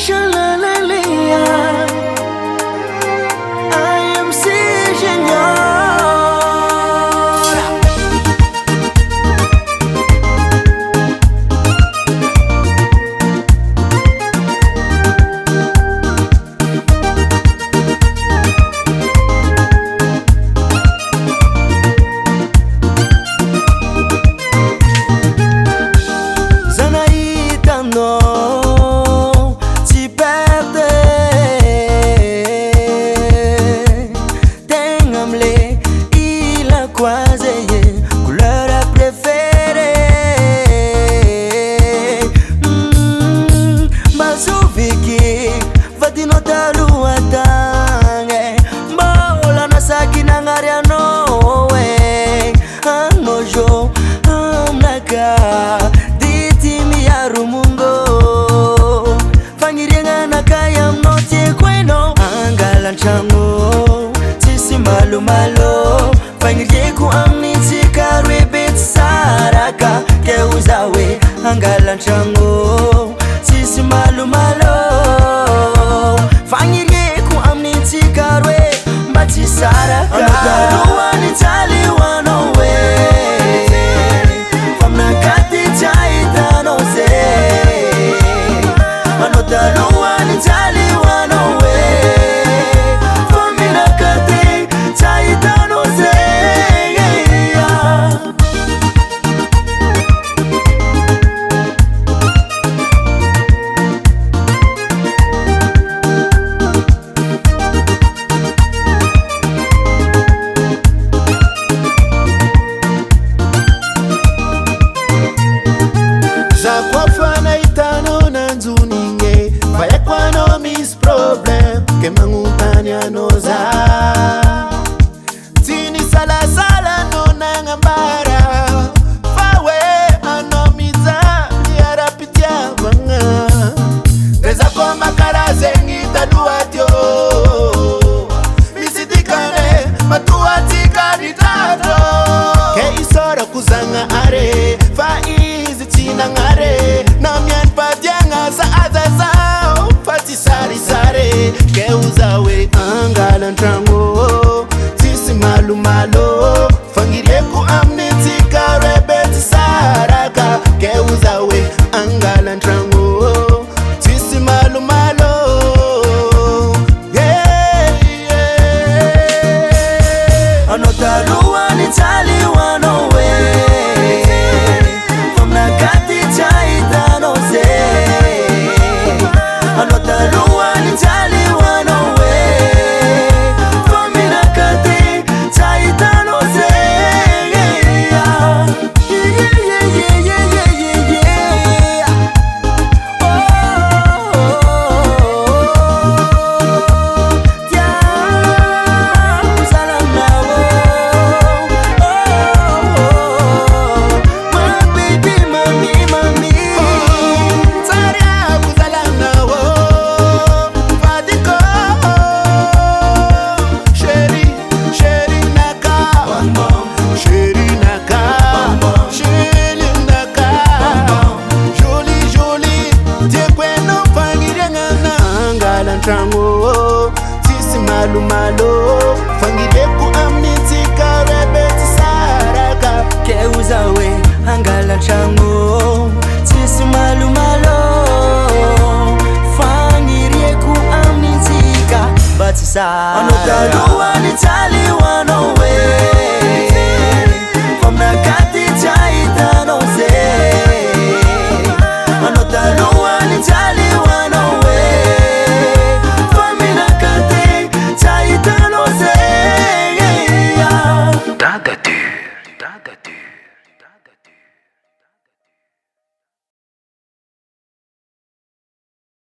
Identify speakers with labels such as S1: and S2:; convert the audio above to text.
S1: Shalalalia, I am Señor. Couleur préférée, Basuviki, Vadinota Luatange, Bola Nasaki Nangariano, Anojo, Amnaka, Ditimi Rumungo, Fangiringa Nakayam Noti Queno, Angalan Chango, Sisi Malo Malo. Fangirjeku amnitika rebet saraka ke uzawe angalan chango sisi malu malo fangirjeku amnitika re bati saraka anothaluwa nitali wanowe famna kati chaitano ze anothaluwa nitali wanowe famna kati chaitano ze.
S2: Zakwafana itano na nzuninge Vaya kwa no miss problem Kema ngutani anoza Tini sala sala no nangambara Fawe anomiza Liara pitia vanga Reza kwa makara zengi taduatyo Misitikane matuatika nitato Ke isoro kuzanga are Faizi tina ngare Namian patianga sa azazao Fati sari sare Ke uzawe angalan trango Tisi malu malo Fangirieku amnitika rebeti saraka Ke uzawe angalan trango Tisi malu malo
S1: Anothaluwa nitali wanowe famna kati chaitano ze anothaluwa nitali wanowe famna kati chaitano ze
S2: Trango, tisi malu malo Fangirieku amnitika rebeti saraka
S1: Ke uzawe angalan chango tisi malu malo Fangirieku amnitika bati saraka Anothaluwa nitali wanowe famna kati chaitano ze Anothaluwa nitali wanowe
S3: Dada dur.